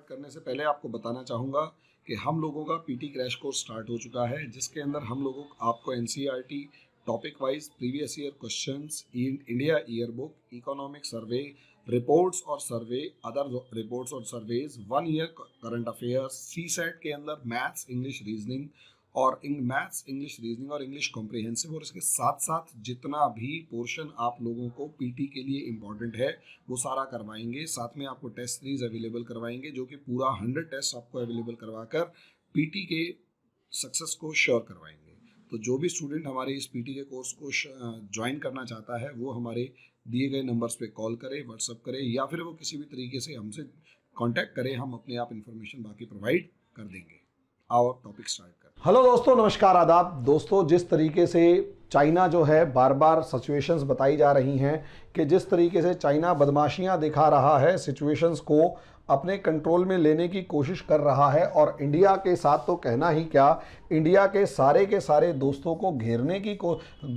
Start करने से पहले आपको बताना चाहूँगा कि हम लोगों का पीटी क्रैश कोर्स स्टार्ट हो चुका है, जिसके अंदर हम लोगों आपको NCERT topic wise previous year questions, India year book, economic survey, reports और सर्वे, अदर रिपोर्ट्स और सर्वेज, 1 ईयर करंट अफेयर्स, सी सेट के अंदर मैथ्स, इंग्लिश, रीजनिंग और इंग्लिश कॉम्प्रिहेंसिव, और इसके साथ साथ जितना भी पोर्शन आप लोगों को पीटी के लिए इम्पॉर्टेंट है वो सारा करवाएंगे। साथ में आपको टेस्ट सीरीज अवेलेबल करवाएंगे, जो कि पूरा 100 टेस्ट आपको अवेलेबल करवाकर पीटी के सक्सेस को श्योर करवाएंगे। तो जो भी स्टूडेंट हमारे इस पीटी के कोर्स को ज्वाइन करना चाहता है वो हमारे दिए गए नंबर्स पे कॉल करे, व्हाट्सअप करे, या फिर वो किसी भी तरीके से हमसे कांटेक्ट करे। हम अपने आप इन्फॉर्मेशन बाकी प्रोवाइड कर देंगे। आओ टॉपिक स्टार्ट कर। हेलो दोस्तों, नमस्कार, आदाब। दोस्तों, जिस तरीके से चाइना जो है बार बार सिचुएशंस बताई जा रही हैं कि जिस तरीके से चाइना बदमाशियां दिखा रहा है, सिचुएशंस को अपने कंट्रोल में लेने की कोशिश कर रहा है, और इंडिया के साथ तो कहना ही क्या, इंडिया के सारे दोस्तों को घेरने की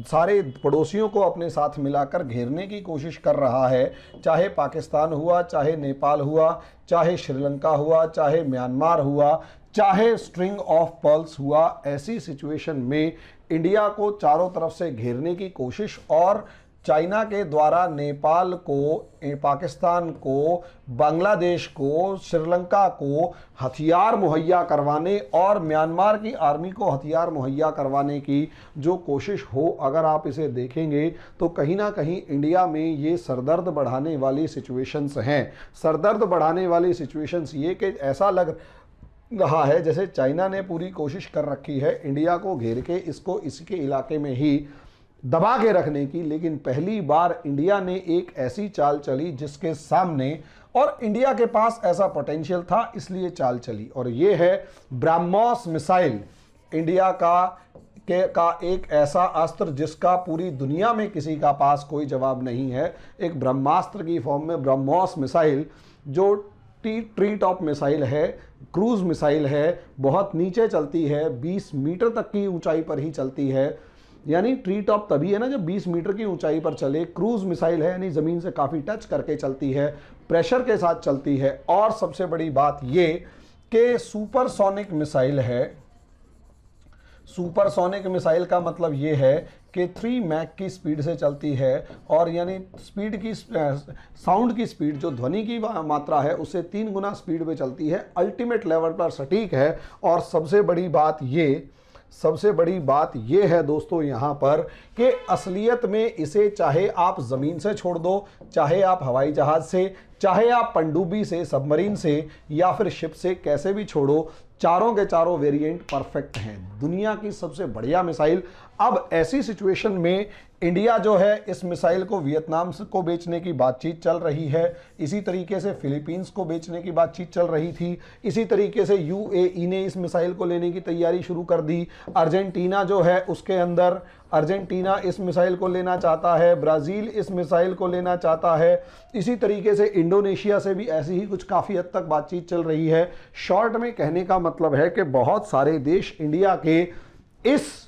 सारे पड़ोसियों को अपने साथ मिलाकर घेरने की कोशिश कर रहा है। चाहे पाकिस्तान हुआ, चाहे नेपाल हुआ, चाहे श्रीलंका हुआ, चाहे म्यांमार हुआ, चाहे स्ट्रिंग ऑफ पर्ल्स हुआ, ऐसी सिचुएशन में इंडिया को चारों तरफ से घेरने की कोशिश और चाइना के द्वारा नेपाल को, पाकिस्तान को, बांग्लादेश को, श्रीलंका को हथियार मुहैया करवाने और म्यांमार की आर्मी को हथियार मुहैया करवाने की जो कोशिश हो, अगर आप इसे देखेंगे तो कहीं ना कहीं इंडिया में ये सरदर्द बढ़ाने वाली सिचुएशंस हैं। सरदर्द बढ़ाने वाली सिचुएशंस ये कि ऐसा लग रहा है जैसे चाइना ने पूरी कोशिश कर रखी है इंडिया को घेर के इसको इसके इलाके में ही दबा के रखने की, लेकिन पहली बार इंडिया ने एक ऐसी चाल चली जिसके सामने, और इंडिया के पास ऐसा पोटेंशियल था इसलिए चाल चली, और ये है ब्रह्मोस मिसाइल। इंडिया का एक ऐसा अस्त्र जिसका पूरी दुनिया में किसी का पास कोई जवाब नहीं है। एक ब्रह्मास्त्र की फॉर्म में ब्रह्मोस मिसाइल, जो ट्री टॉप मिसाइल है, क्रूज मिसाइल है, बहुत नीचे चलती है, 20 मीटर तक की ऊंचाई पर ही चलती है। यानी ट्री टॉप तभी है ना जब 20 मीटर की ऊंचाई पर चले। क्रूज मिसाइल है यानी ज़मीन से काफ़ी टच करके चलती है, प्रेशर के साथ चलती है, और सबसे बड़ी बात ये कि सुपरसोनिक मिसाइल है। सुपरसोनिक मिसाइल का मतलब ये है कि 3 मैक की स्पीड से चलती है, और यानी स्पीड की साउंड की स्पीड, जो ध्वनि की मात्रा है, उससे 3 गुना स्पीड पे चलती है। अल्टीमेट लेवल पर सटीक है। और सबसे बड़ी बात ये है दोस्तों यहाँ पर कि असलियत में इसे चाहे आप ज़मीन से छोड़ दो, चाहे आप हवाई जहाज़ से, चाहे आप पनडुब्बी से, सबमरीन से, या फिर शिप से, कैसे भी छोड़ो, चारों के चारों वेरिएंट परफेक्ट हैं। दुनिया की सबसे बढ़िया मिसाइल। अब ऐसी सिचुएशन में इंडिया जो है इस मिसाइल को वियतनाम को बेचने की बातचीत चल रही है, इसी तरीके से फिलीपींस को बेचने की बातचीत चल रही थी, इसी तरीके से यूएई ने इस मिसाइल को लेने की तैयारी शुरू कर दी। अर्जेंटीना जो है उसके अंदर, अर्जेंटीना इस मिसाइल को लेना चाहता है, ब्राज़ील इस मिसाइल को लेना चाहता है, इसी तरीके से इंडोनेशिया से भी ऐसी ही कुछ काफ़ी हद तक बातचीत चल रही है। शॉर्ट में कहने का मतलब है कि बहुत सारे देश इंडिया के इस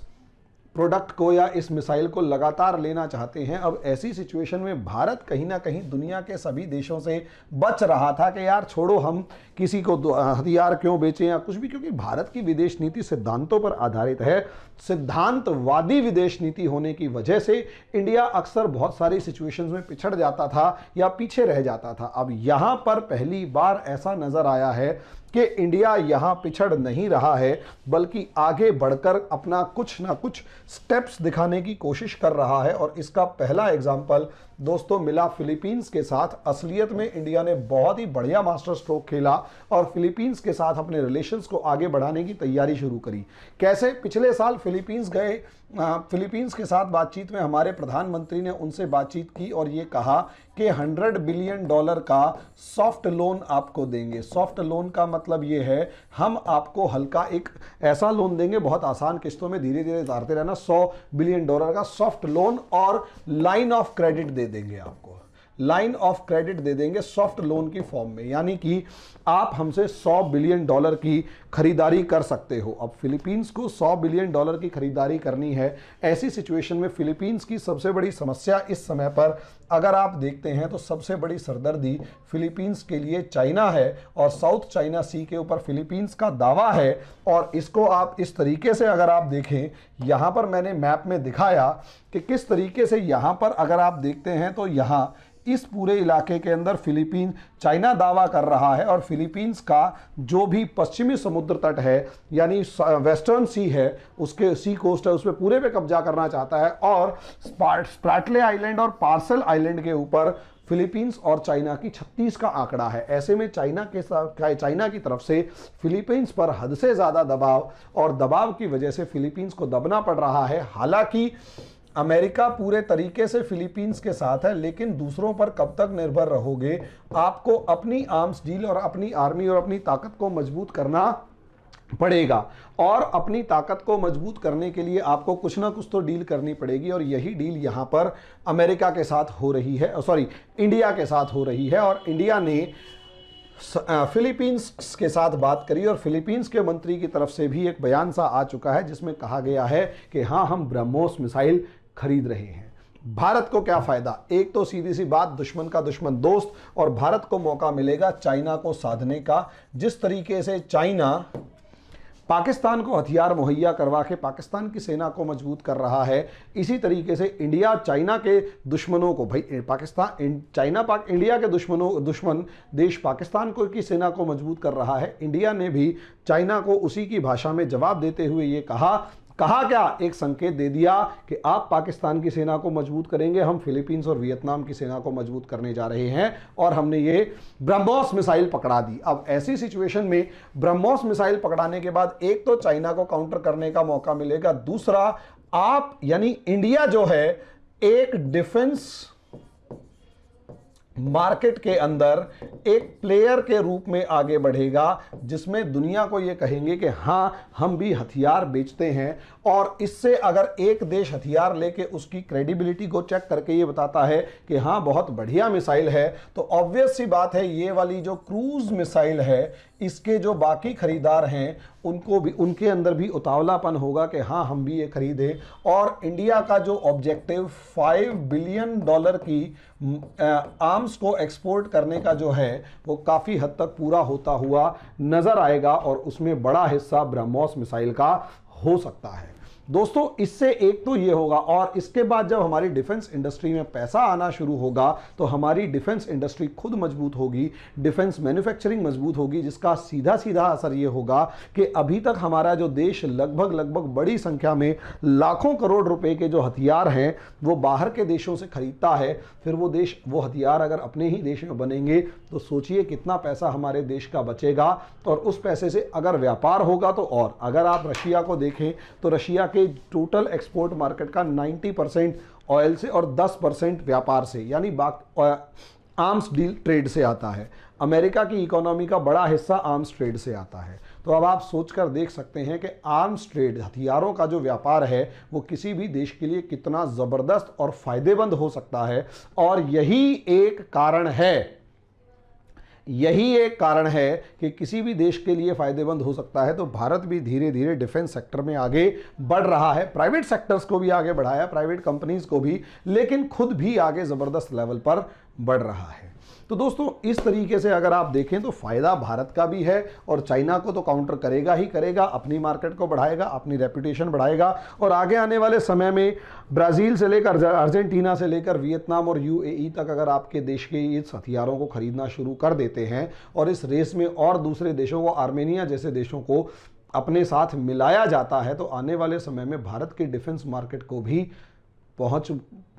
प्रोडक्ट को या इस मिसाइल को लगातार लेना चाहते हैं। अब ऐसी सिचुएशन में भारत कहीं ना कहीं दुनिया के सभी देशों से बच रहा था कि यार छोड़ो, हम किसी को हथियार क्यों बेचें या कुछ भी, क्योंकि भारत की विदेश नीति सिद्धांतों पर आधारित है। सिद्धांतवादी विदेश नीति होने की वजह से इंडिया अक्सर बहुत सारी सिचुएशंस में पिछड़ जाता था या पीछे रह जाता था। अब यहाँ पर पहली बार ऐसा नजर आया है कि इंडिया यहाँ पिछड़ नहीं रहा है, बल्कि आगे बढ़कर अपना कुछ ना कुछ स्टेप्स दिखाने की कोशिश कर रहा है। और इसका पहला एग्जाम्पल दोस्तों मिला फिलीपींस के साथ। असलियत में इंडिया ने बहुत ही बढ़िया मास्टर स्ट्रोक खेला और फिलीपींस के साथ अपने रिलेशंस को आगे बढ़ाने की तैयारी शुरू करी। कैसे? पिछले साल फिलीपींस गए, फिलीपींस के साथ बातचीत में हमारे प्रधानमंत्री ने उनसे बातचीत की और ये कहा कि $100 बिलियन का सॉफ्ट लोन आपको देंगे। सॉफ्ट लोन का मतलब ये है, हम आपको हल्का एक ऐसा लोन देंगे, बहुत आसान किस्तों में धीरे धीरे उतारते रहना, $100 बिलियन का सॉफ्ट लोन और लाइन ऑफ क्रेडिट दे देंगे आपको। लाइन ऑफ क्रेडिट दे देंगे सॉफ्ट लोन की फॉर्म में, यानी कि आप हमसे $100 बिलियन की खरीदारी कर सकते हो। अब फिलीपींस को $100 बिलियन की खरीदारी करनी है। ऐसी सिचुएशन में फिलीपींस की सबसे बड़ी समस्या इस समय पर अगर आप देखते हैं तो सबसे बड़ी सरदर्दी फिलीपींस के लिए चाइना है, और साउथ चाइना सी के ऊपर फिलीपींस का दावा है। और इसको आप इस तरीके से अगर आप देखें, यहाँ पर मैंने मैप में दिखाया कि किस तरीके से यहाँ पर अगर आप देखते हैं तो यहाँ इस पूरे इलाके के अंदर फिलीपींस चाइना दावा कर रहा है, और फिलीपींस का जो भी पश्चिमी समुद्र तट है यानी वेस्टर्न सी है, उसके सी कोस्ट है, उस पर पूरे पे कब्जा करना चाहता है। और स्प्रैटले आइलैंड और पार्सल आइलैंड के ऊपर फिलीपींस और चाइना की 36 का आंकड़ा है। ऐसे में चाइना की तरफ से फिलीपींस पर हद से ज़्यादा दबाव, और दबाव की वजह से फिलीपींस को दबना पड़ रहा है। हालांकि अमेरिका पूरे तरीके से फिलीपींस के साथ है, लेकिन दूसरों पर कब तक निर्भर रहोगे? आपको अपनी आर्म्स डील और अपनी आर्मी और अपनी ताकत को मजबूत करना पड़ेगा, और अपनी ताकत को मजबूत करने के लिए आपको कुछ ना कुछ तो डील करनी पड़ेगी। और यही डील यहाँ पर अमेरिका के साथ हो रही है, इंडिया के साथ हो रही है। और इंडिया ने फिलीपींस के साथ बात करी, और फिलीपींस के मंत्री की तरफ से भी एक बयान सा आ चुका है जिसमें कहा गया है कि हाँ, हम ब्रह्मोस मिसाइल खरीद रहे हैं। भारत को क्या फायदा? एक तो सीधी सी बात, दुश्मन का दुश्मन दोस्त, और भारत को मौका मिलेगा चाइना को साधने का। जिस तरीके से चाइना पाकिस्तान को हथियार मुहैया करवा के पाकिस्तान की सेना को मजबूत कर रहा है, इसी तरीके से इंडिया चाइना के दुश्मनों को, भाई इंडिया के दुश्मन देश पाकिस्तान को की सेना को मजबूत कर रहा है। इंडिया ने भी चाइना को उसी की भाषा में जवाब देते हुए ये कहा क्या, एक संकेत दे दिया कि आप पाकिस्तान की सेना को मजबूत करेंगे, हम फिलीपींस और वियतनाम की सेना को मजबूत करने जा रहे हैं, और हमने ये ब्रह्मोस मिसाइल पकड़ा दी। अब ऐसी सिचुएशन में ब्रह्मोस मिसाइल पकड़ाने के बाद एक तो चाइना को काउंटर करने का मौका मिलेगा, दूसरा आप यानी इंडिया जो है एक डिफेंस मार्केट के अंदर एक प्लेयर के रूप में आगे बढ़ेगा, जिसमें दुनिया को यह कहेंगे कि हाँ, हम भी हथियार बेचते हैं। और इससे अगर एक देश हथियार लेके उसकी क्रेडिबिलिटी को चेक करके ये बताता है कि हाँ, बहुत बढ़िया मिसाइल है, तो ऑब्वियस सी बात है ये वाली जो क्रूज मिसाइल है, इसके जो बाकी खरीदार हैं उनको भी, उनके अंदर भी उतावलापन होगा कि हाँ, हम भी ये खरीदें। और इंडिया का जो ऑब्जेक्टिव $5 बिलियन की आर्म्स को एक्सपोर्ट करने का जो है, वो काफ़ी हद तक पूरा होता हुआ नज़र आएगा, और उसमें बड़ा हिस्सा ब्रह्मोस मिसाइल का हो सकता है। दोस्तों, इससे एक तो ये होगा, और इसके बाद जब हमारी डिफेंस इंडस्ट्री में पैसा आना शुरू होगा तो हमारी डिफेंस इंडस्ट्री खुद मजबूत होगी, डिफेंस मैन्युफैक्चरिंग मजबूत होगी, जिसका सीधा सीधा असर ये होगा कि अभी तक हमारा जो देश लगभग बड़ी संख्या में लाखों करोड़ रुपए के जो हथियार हैं वो बाहर के देशों से खरीदता है, फिर वो देश वो हथियार अगर अपने ही देश में बनेंगे तो सोचिए कितना पैसा हमारे देश का बचेगा। और उस पैसे से अगर व्यापार होगा तो, और अगर आप रशिया को देखें तो रशिया के टोटल एक्सपोर्ट मार्केट का 90% ऑयल से और 10% व्यापार से, यानी आर्म्स डील ट्रेड से आता है। अमेरिका की इकोनॉमी का बड़ा हिस्सा आर्म्स ट्रेड से आता है। तो अब आप सोचकर देख सकते हैं कि आर्म्स ट्रेड, हथियारों का जो व्यापार है, वो किसी भी देश के लिए कितना ज़बरदस्त और फ़ायदेमंद हो सकता है। और यही एक कारण है कि किसी भी देश के लिए फ़ायदेमंद हो सकता है। तो भारत भी धीरे धीरे डिफेंस सेक्टर में आगे बढ़ रहा है, प्राइवेट सेक्टर्स को भी आगे बढ़ाया, प्राइवेट कंपनीज को भी, लेकिन खुद भी आगे ज़बरदस्त लेवल पर बढ़ रहा है। तो दोस्तों, इस तरीके से अगर आप देखें तो फ़ायदा भारत का भी है, और चाइना को तो काउंटर करेगा ही करेगा, अपनी मार्केट को बढ़ाएगा, अपनी रेपुटेशन बढ़ाएगा। और आगे आने वाले समय में ब्राज़ील से लेकर अर्जेंटीना से लेकर वियतनाम और यूएई तक अगर आपके देश के इस हथियारों को खरीदना शुरू कर देते हैं, और इस रेस में और दूसरे देशों को, आर्मेनिया जैसे देशों को अपने साथ मिलाया जाता है, तो आने वाले समय में भारत के डिफेंस मार्केट को भी पहुंच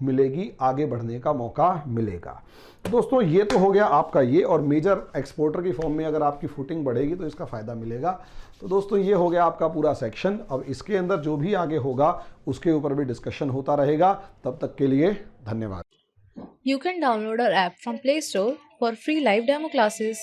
मिलेगी, आगे बढ़ने का मौका मिलेगा। दोस्तों, ये तो हो गया आपका ये, और मेजर एक्सपोर्टर की फॉर्म में अगर आपकी फुटिंग बढ़ेगी तो इसका फ़ायदा मिलेगा। तो दोस्तों, ये हो गया आपका पूरा सेक्शन। अब इसके अंदर जो भी आगे होगा उसके ऊपर भी डिस्कशन होता रहेगा। तब तक के लिए धन्यवाद। You can download our app from Play Store for free live demo classes.